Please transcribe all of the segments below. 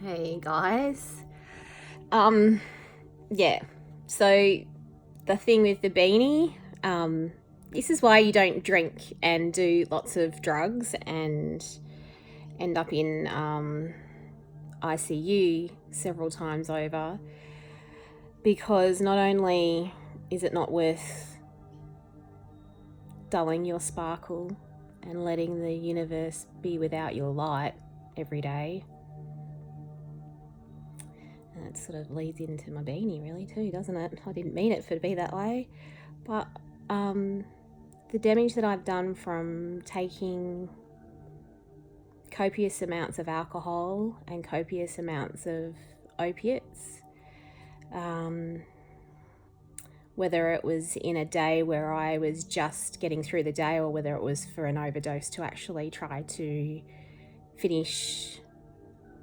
Hey guys. Yeah. So the thing with the beanie, this is why you don't drink and do lots of drugs and end up in ICU several times over, because not only is it not worth dulling your sparkle and letting the universe be without your light every day. And it sort of leads into my beanie, really, too, doesn't it? I didn't mean it for to be that way. But the damage that I've done from taking copious amounts of alcohol and copious amounts of opiates, whether it was in a day where I was just getting through the day or whether it was for an overdose to actually try to finish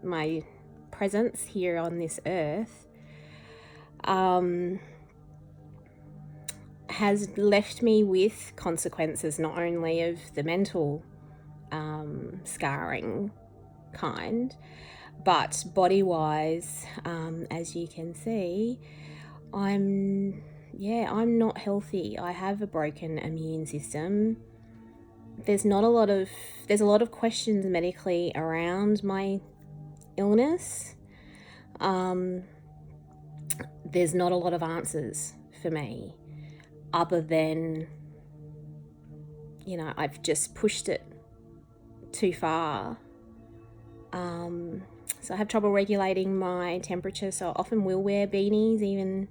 my presence here on this earth, has left me with consequences not only of the mental scarring kind, but body-wise, as you can see, I'm not healthy. I have a broken immune system. There's a lot of questions medically around my illness. There's not a lot of answers for me, other than, I've just pushed it too far. So I have trouble regulating my temperature, so I often will wear beanies even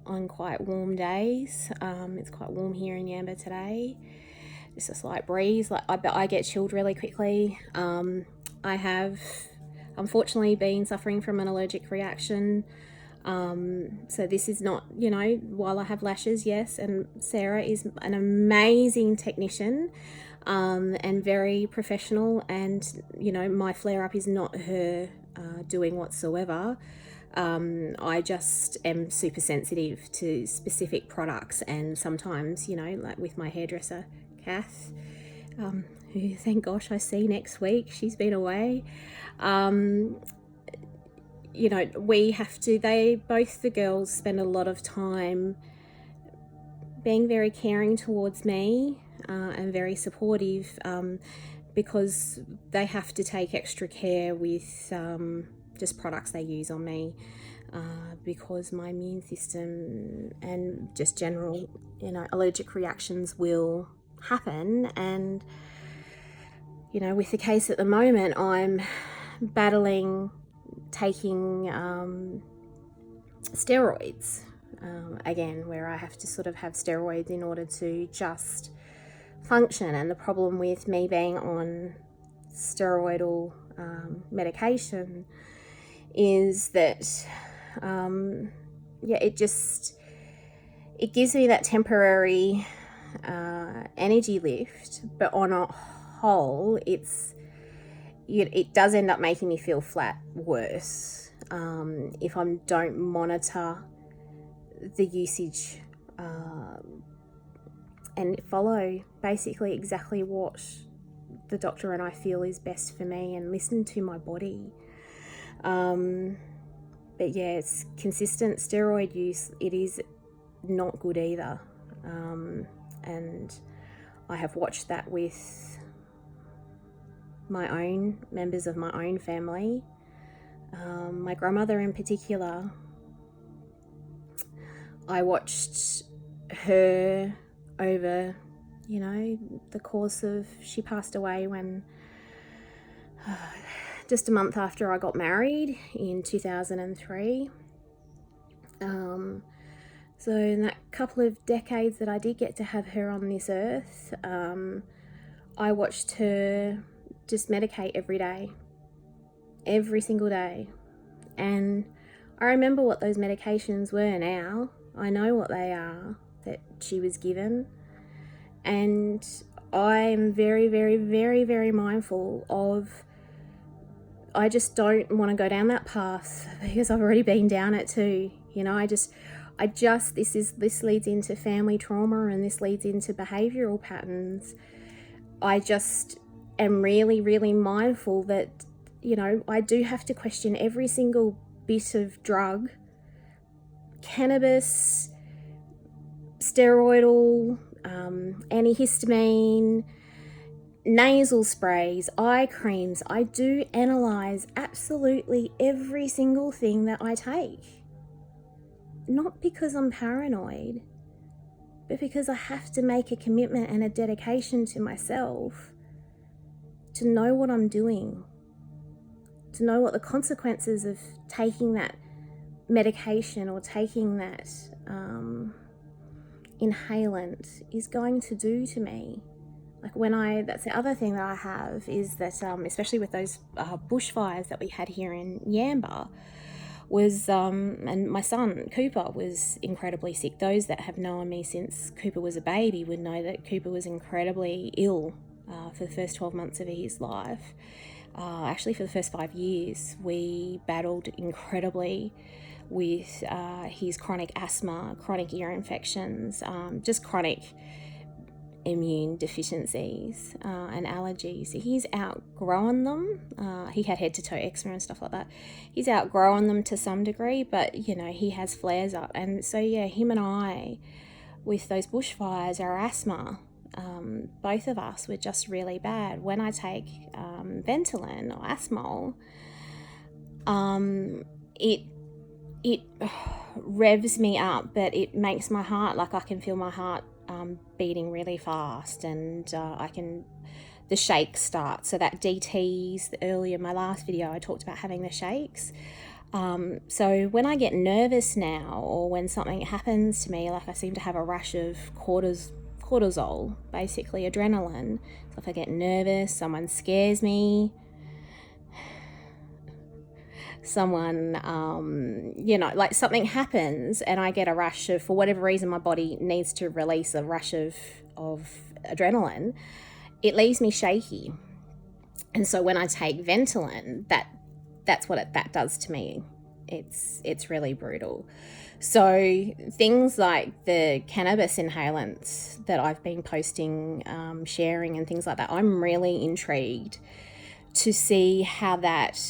on quite warm days. It's quite warm here in Yamba today. Just a slight breeze. I get chilled really quickly. I have unfortunately been suffering from an allergic reaction. So this is not, while I have lashes, yes, and Sarah is an amazing technician, and very professional, and, my flare-up is not her doing whatsoever. I just am super sensitive to specific products, and sometimes, like with my hairdresser, Kath, who thank gosh I see next week, she's been away. We have to, both the girls spend a lot of time being very caring towards me, and very supportive, because they have to take extra care with just products they use on me, because my immune system and just general, allergic reactions will happen. And, with the case at the moment, I'm battling taking steroids, again, where I have to sort of have steroids in order to just function. And the problem with me being on steroidal medication is that it gives me that temporary energy lift, but on a whole it does end up making me feel flat worse, if I don't monitor the usage, and follow basically exactly what the doctor and I feel is best for me, and listen to my body. But yeah, it's consistent steroid use. It is not good either, and I have watched that with my own members of my own family. My grandmother in particular, I watched her over, the course of, she passed away when, just a month after I got married in 2003. So in that couple of decades that I did get to have her on this earth, I watched her just medicate every single day. And I remember what those medications were now. I know what they are that she was given. And I am very, very, very, very mindful of, I just don't want to go down that path, because I've already been down it too. This leads into family trauma, and this leads into behavioral patterns. I just am really, really mindful that you know, I do have to question every single bit of drug, cannabis, steroidal, antihistamine, nasal sprays, eye creams. I do analyze absolutely every single thing that I take. Not because I'm paranoid, but because I have to make a commitment and a dedication to myself to know what I'm doing, to know what the consequences of taking that medication or taking that inhalant is going to do to me. Like that's the other thing that I have is that, especially with those bushfires that we had here in Yamba, was, and my son Cooper was incredibly sick. Those that have known me since Cooper was a baby would know that Cooper was incredibly ill for the first 12 months of his life. Actually, for the first 5 years, we battled incredibly with his chronic asthma, chronic ear infections, just chronic immune deficiencies and allergies. He's outgrown them. He had head to toe eczema and stuff like that. He's outgrown them to some degree, but you know, he has flares up. And so yeah, him and I, with those bushfires, our asthma, both of us were just really bad. When I take Ventolin or Asmol, it revs me up, but it makes my heart, like I can feel my heart beating really fast, and the shakes start. So that DTs, earlier in my last video, I talked about having the shakes. So when I get nervous now, or when something happens to me, like I seem to have a rush of cortisol, basically adrenaline. So if I get nervous, someone scares me, someone, you know, like something happens and I get a rush of, for whatever reason, my body needs to release a rush of adrenaline, it leaves me shaky. And so when I take Ventolin, that's what that does to me. It's really brutal. So things like the cannabis inhalants that I've been posting, sharing and things like that, I'm really intrigued to see how that,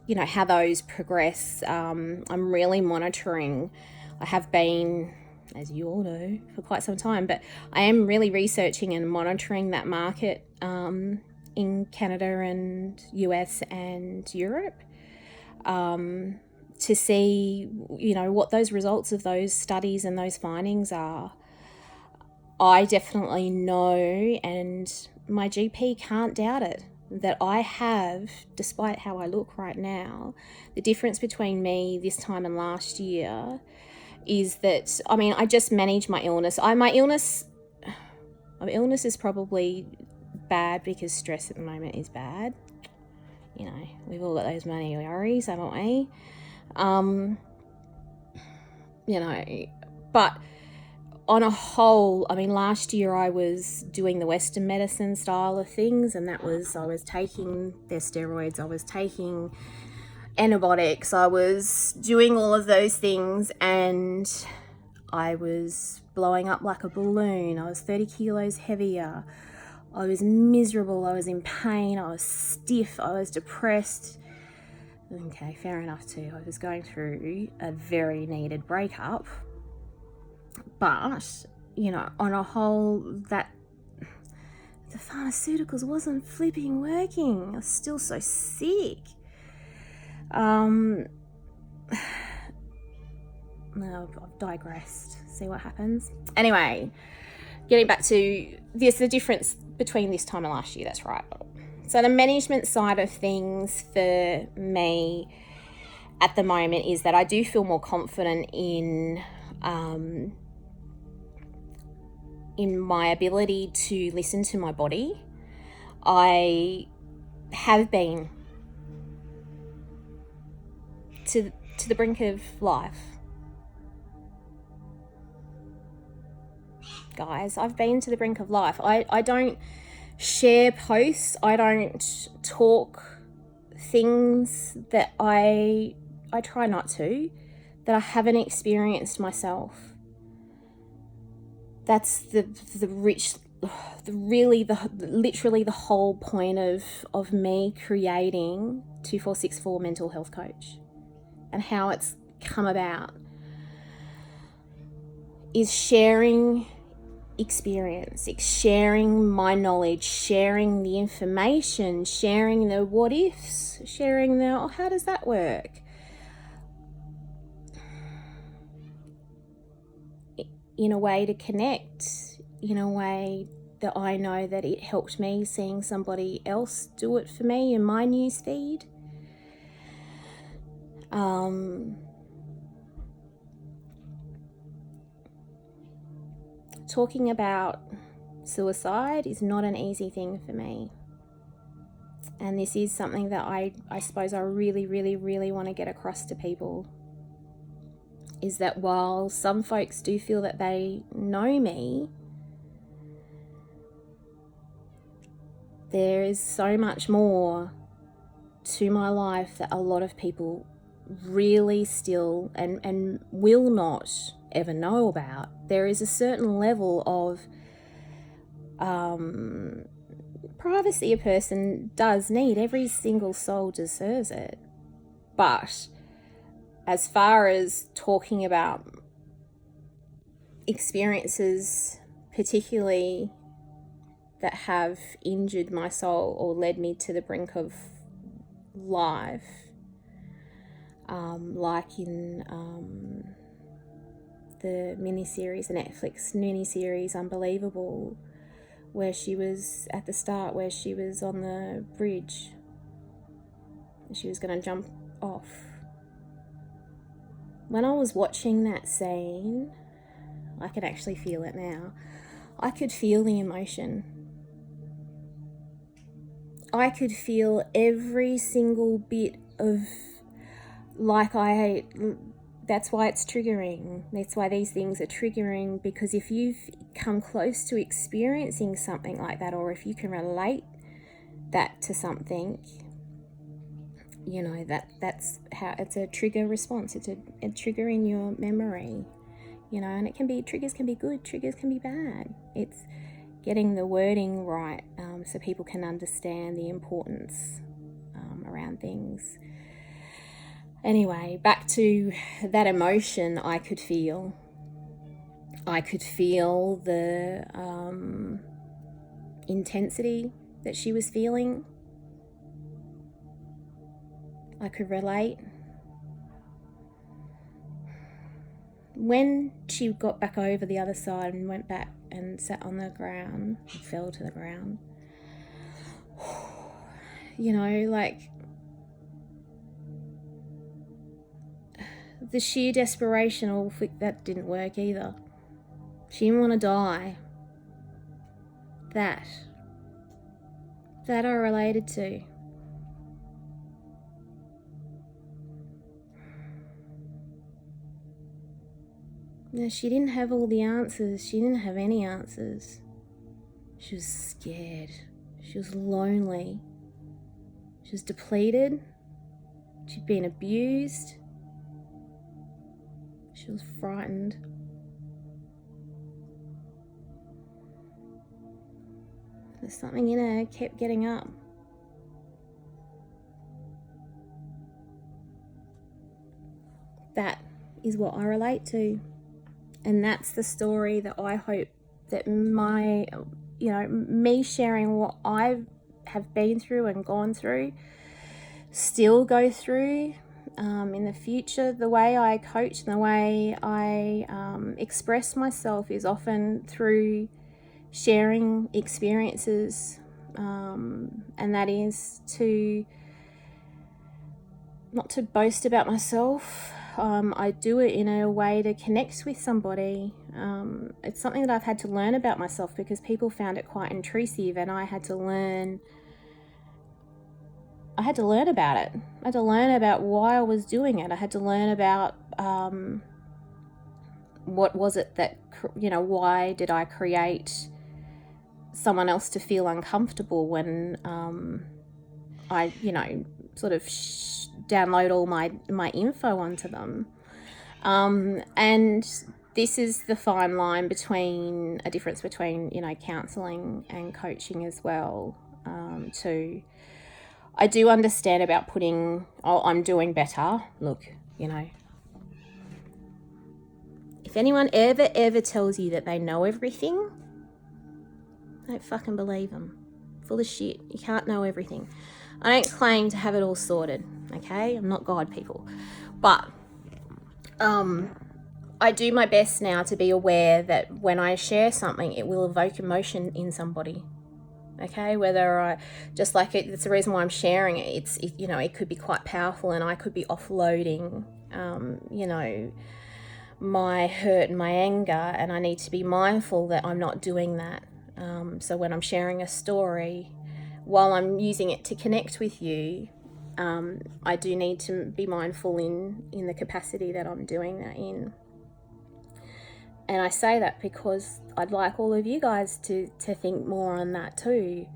you know, how those progress. I'm really monitoring. I have been, as you all know, for quite some time, but I am really researching and monitoring that market in Canada and US and Europe, to see, you know, what those results of those studies and those findings are. I definitely know, and my GP can't doubt it, that I have, despite how I look right now, the difference between me this time and last year is that, I mean, I just manage my illness. My illness is probably bad because stress at the moment is bad. You know, we've all got those money worries, haven't we? You know, but on a whole, I mean, last year I was doing the Western medicine style of things, and that was, I was taking their steroids, I was taking antibiotics, I was doing all of those things, and I was blowing up like a balloon. I was 30 kilos heavier. I was miserable. I was in pain. I was stiff. I was depressed. Okay, fair enough too. I was going through a very needed breakup. But, you know, on a whole, that the pharmaceuticals wasn't flipping working. I was still so sick. No, I've digressed. See what happens. Anyway, getting back to this, the difference between this time and last year, that's right. So the management side of things for me at the moment is that I do feel more confident in my ability to listen to my body. I have been to the brink of life. Guys, I've been to the brink of life. I don't share posts. I don't talk things that I try not to, that I haven't experienced myself. That's the rich literally the whole point of me creating 2464 Mental Health Coach and how it's come about is sharing experience, sharing my knowledge, sharing the information, sharing the what ifs, sharing the, oh, how does that work? In a way to connect, in a way that I know that it helped me seeing somebody else do it for me in my newsfeed. Talking about suicide is not an easy thing for me. And this is something that I suppose I really, really, really want to get across to people, is that while some folks do feel that they know me, there is so much more to my life that a lot of people really still and will not ever know about. There is a certain level of privacy a person does need. Every single soul deserves it. But as far as talking about experiences, particularly that have injured my soul or led me to the brink of life, like in the miniseries, the Netflix miniseries Unbelievable, where she was at the start, where she was on the bridge and she was going to jump off. When I was watching that scene, I can actually feel it now. I could feel the emotion. I could feel every single bit of, that's why it's triggering. That's why these things are triggering, because if you've come close to experiencing something like that, or if you can relate that to something, you know, that's how it's a trigger response. It's a trigger in your memory, you know, and triggers can be good, triggers can be bad. It's getting the wording right, so people can understand the importance around things. Anyway, back to that emotion I could feel. I could feel the intensity that she was feeling. I could relate. When she got back over the other side and went back and sat on the ground, fell to the ground, you know, like the sheer desperation, that didn't work either. She didn't want to die. That I related to. Now, she didn't have all the answers. She didn't have any answers. She was scared. She was lonely. She was depleted. She'd been abused. She was frightened. There's something in her kept getting up. That is what I relate to. And that's the story that I hope that me sharing what I have been through and gone through, still go through in the future. The way I coach and the way I express myself is often through sharing experiences, and that is not to boast about myself. I do it in a way to connect with somebody. It's something that I've had to learn about myself because people found it quite intrusive, and I had to learn about it. I had to learn about why I was doing it. I had to learn about what was it that, why did I create someone else to feel uncomfortable when I, sort of download all my info onto them. And this is the fine line between a difference between, you know, counselling and coaching as well. Too, I do understand about putting, oh, I'm doing better. Look, you know, if anyone ever tells you that they know everything, don't fucking believe them. Full of shit. You can't know everything. I don't claim to have it all sorted, okay? I'm not God, people. But I do my best now to be aware that when I share something, it will evoke emotion in somebody. Okay, whether I just like it, it's the reason why I'm sharing it. You know, it could be quite powerful, and I could be offloading, you know, my hurt and my anger, and I need to be mindful that I'm not doing that. So when I'm sharing a story, while I'm using it to connect with you, I do need to be mindful in the capacity that I'm doing that in. And I say that because I'd like all of you guys to think more on that too.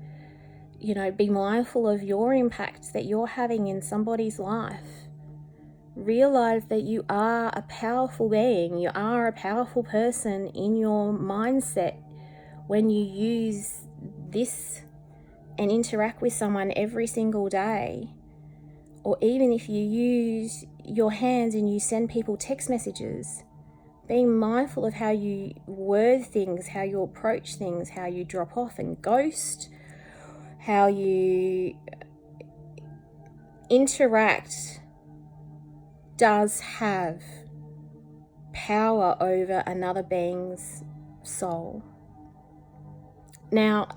You know, be mindful of your impact that you're having in somebody's life. Realize that you are a powerful being. You are a powerful person in your mindset when you use this and interact with someone every single day. Or even if you use your hands and you send people text messages. Being mindful of how you word things, how you approach things, how you drop off and ghost, how you interact does have power over another being's soul. Now,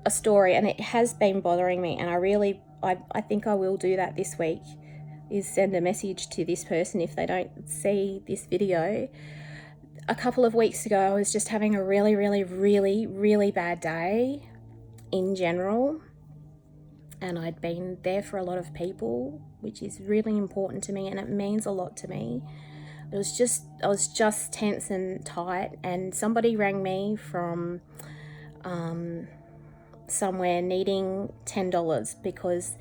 a story, and it has been bothering me, and I think I will do that this week, is send a message to this person if they don't see this video. A couple of weeks ago, I was just having a really, really, really, really bad day in general. And I'd been there for a lot of people, which is really important to me, and it means a lot to me. I was just tense and tight, and somebody rang me from somewhere needing $10 because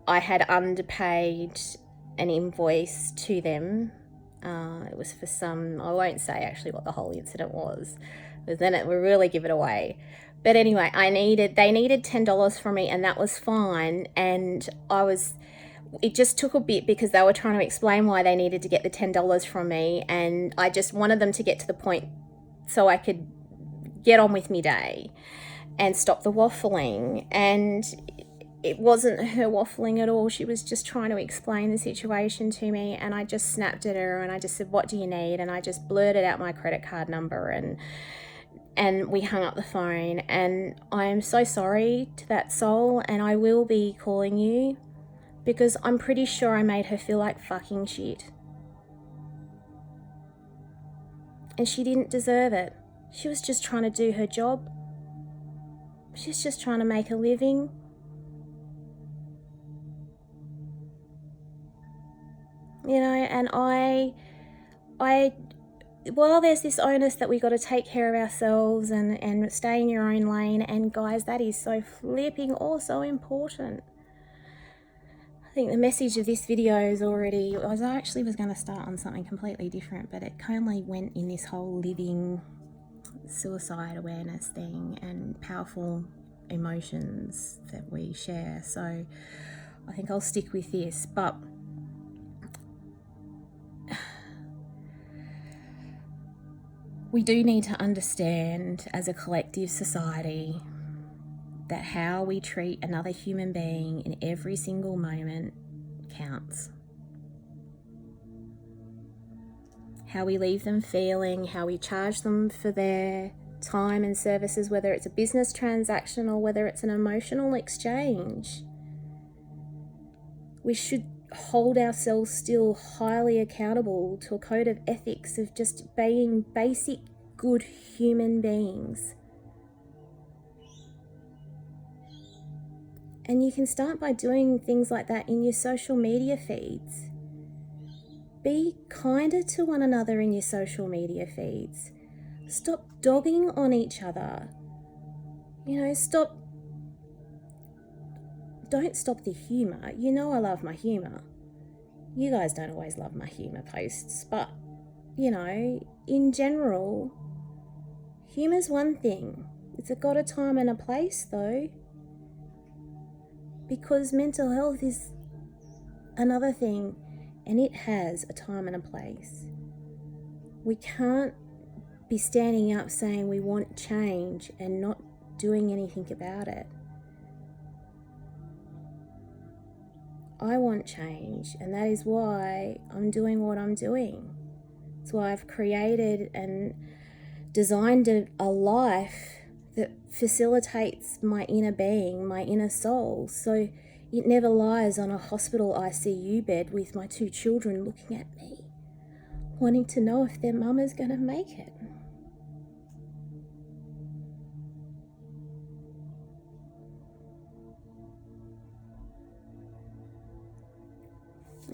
I had underpaid an invoice to them. It was for some, I won't say actually what the whole incident was, because then it would really give it away. But anyway, they needed $10 from me, and that was fine. And it just took a bit because they were trying to explain why they needed to get the $10 from me. And I just wanted them to get to the point so I could get on with my day and stop the waffling. And it wasn't her waffling at all. She was just trying to explain the situation to me, and I just snapped at her and I just said, what do you need? And I just blurted out my credit card number, and we hung up the phone. And I am so sorry to that soul, and I will be calling you because I'm pretty sure I made her feel like fucking shit. And she didn't deserve it. She was just trying to do her job. She's just trying to make a living. You know, and while there's this onus that we got to take care of ourselves and stay in your own lane, and guys, that is so flipping also important. I think the message of this video is already, I actually was going to start on something completely different, but it kindly went in this whole living suicide awareness thing and powerful emotions that we share. So I think I'll stick with this, but we do need to understand as a collective society that how we treat another human being in every single moment counts. How we leave them feeling, how we charge them for their time and services, whether it's a business transaction or whether it's an emotional exchange. We should hold ourselves still highly accountable to a code of ethics of just being basic good human beings. And you can start by doing things like that in your social media feeds. Be kinder to one another in your social media feeds. Stop dogging on each other. You know, don't stop the humour. You know I love my humour. You guys don't always love my humour posts, but, you know, in general, humour's one thing. It's got a time and a place though, because mental health is another thing, and it has a time and a place. We can't be standing up saying we want change and not doing anything about it. I want change, and that is why I'm doing what I'm doing. It's why I've created and designed a life that facilitates my inner being, my inner soul, so it never lies on a hospital ICU bed with my 2 children looking at me, wanting to know if their mum is going to make it.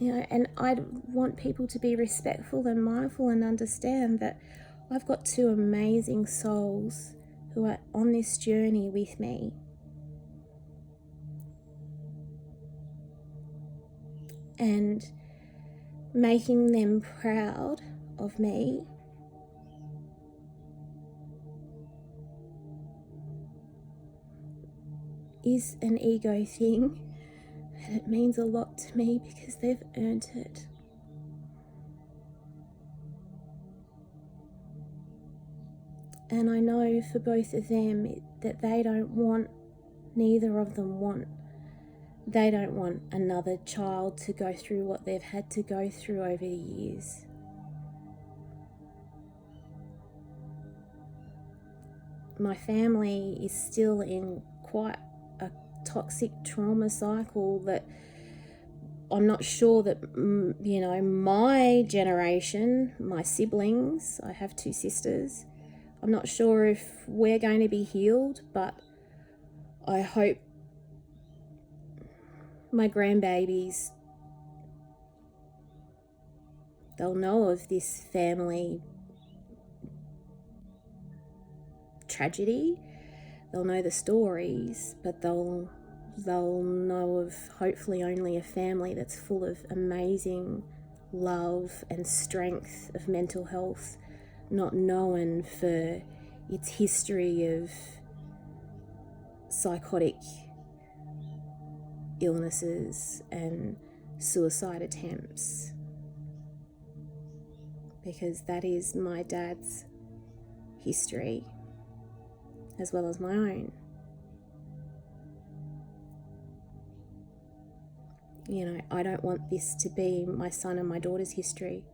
You know, and I want people to be respectful and mindful and understand that I've got 2 amazing souls who are on this journey with me. And making them proud of me is an ego thing, and it means a lot to me because they've earned it. And I know for both of them that neither of them want another child to go through what they've had to go through over the years. My family is still in quite a toxic trauma cycle that I'm not sure that, you know, my generation, my siblings, I have 2 sisters, I'm not sure if we're going to be healed, but I hope my grandbabies, they'll know of this family tragedy. They'll know the stories, but they'll know of hopefully only a family that's full of amazing love and strength of mental health, not known for its history of psychotic illnesses and suicide attempts, because that is my dad's history as well as my own. You know, I don't want this to be my son and my daughter's history,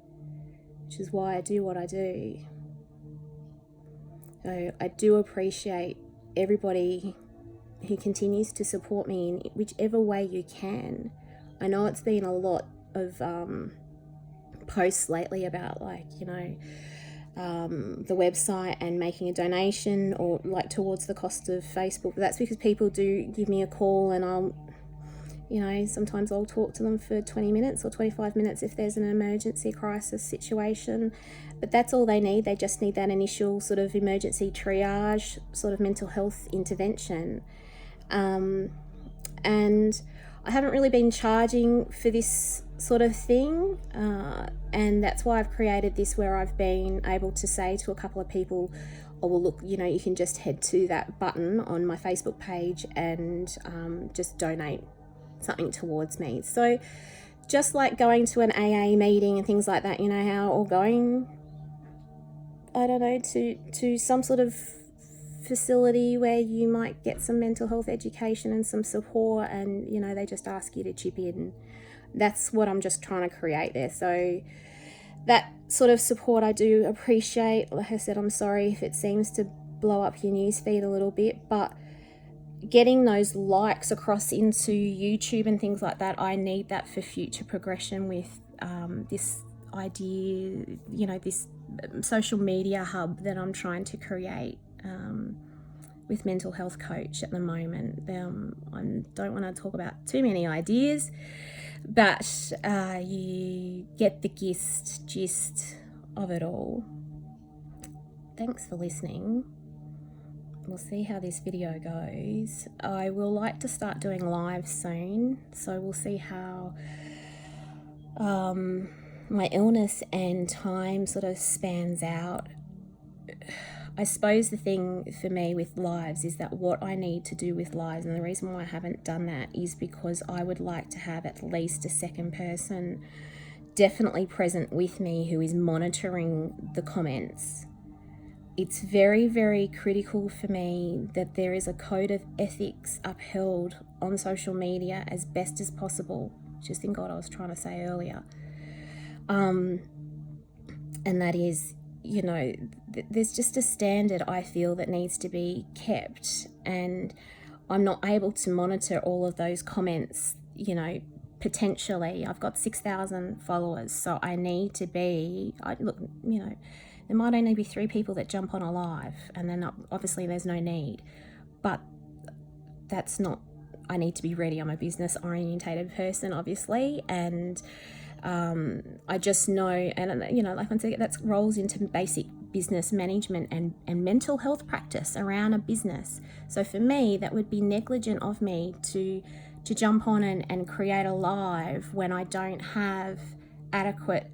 which is why I do what I do. So I do appreciate everybody who continues to support me in whichever way you can. I know it's been a lot of posts lately about, like, you know, the website and making a donation or like towards the cost of Facebook. But that's because people do give me a call, and I'll, you know, sometimes I'll talk to them for 20 minutes or 25 minutes if there's an emergency crisis situation. But that's all they need. They just need that initial sort of emergency triage, sort of mental health intervention. And I haven't really been charging for this sort of thing, and that's why I've created this, where I've been able to say to a couple of people, oh, well, look, you know, you can just head to that button on my Facebook page and just donate something towards me. So just like going to an AA meeting and things like that, you know how, or going, I don't know, to some sort of facility where you might get some mental health education and some support, and, you know, they just ask you to chip in. That's what I'm just trying to create there. So that sort of support I do appreciate. Like I said, I'm sorry if it seems to blow up your newsfeed a little bit, but getting those likes across into YouTube and things like that, I need that for future progression with this idea, you know, this social media hub that I'm trying to create with Mental Health Coach at the moment. I don't want to talk about too many ideas, but you get the gist of it all. Thanks for listening. We'll see how this video goes. I will like to start doing live soon, so we'll see how my illness and time sort of spans out. I suppose the thing for me with lives is that what I need to do with lives, and the reason why I haven't done that is because I would like to have at least a second person definitely present with me who is monitoring the comments. It's very, very critical for me that there is a code of ethics upheld on social media as best as possible, just in God I was trying to say earlier. And that is, you know, there's just a standard I feel that needs to be kept, and I'm not able to monitor all of those comments. You know, potentially I've got 6,000 followers, so I need to be, look, you know, there might only be 3 people that jump on a live, and then obviously there's no need, but that's not, I need to be ready. I'm a business orientated person, obviously, and I just know, and you know, like I said, that rolls into basic business management and mental health practice around a business. So for me, that would be negligent of me to jump on and create a live when I don't have adequate,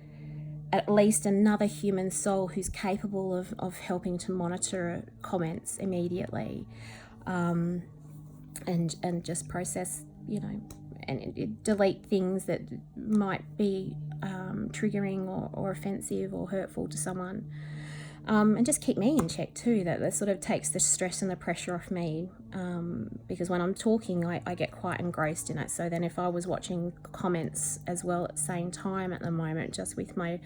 at least another human soul who's capable of helping to monitor comments immediately, and just process, you know, and delete things that might be triggering or offensive or hurtful to someone, and just keep me in check too. That sort of takes the stress and the pressure off me, because when I'm talking I get quite engrossed in it. So then if I was watching comments as well at the same time at the moment, just with my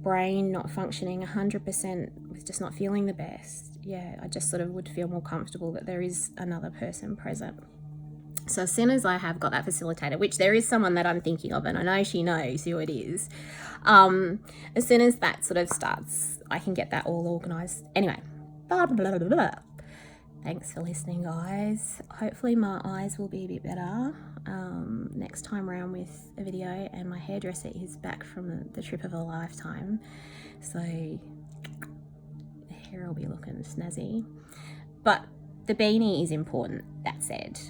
brain not functioning 100%, with just not feeling the best, yeah, I just sort of would feel more comfortable that there is another person present. So as soon as I have got that facilitator, which there is someone that I'm thinking of, and I know she knows who it is, as soon as that sort of starts, I can get that all organised. Anyway, blah, blah, blah, blah. Thanks for listening, guys. Hopefully my eyes will be a bit better next time around with a video, and my hairdresser is back from the trip of a lifetime, so the hair will be looking snazzy. But the beanie is important, that said.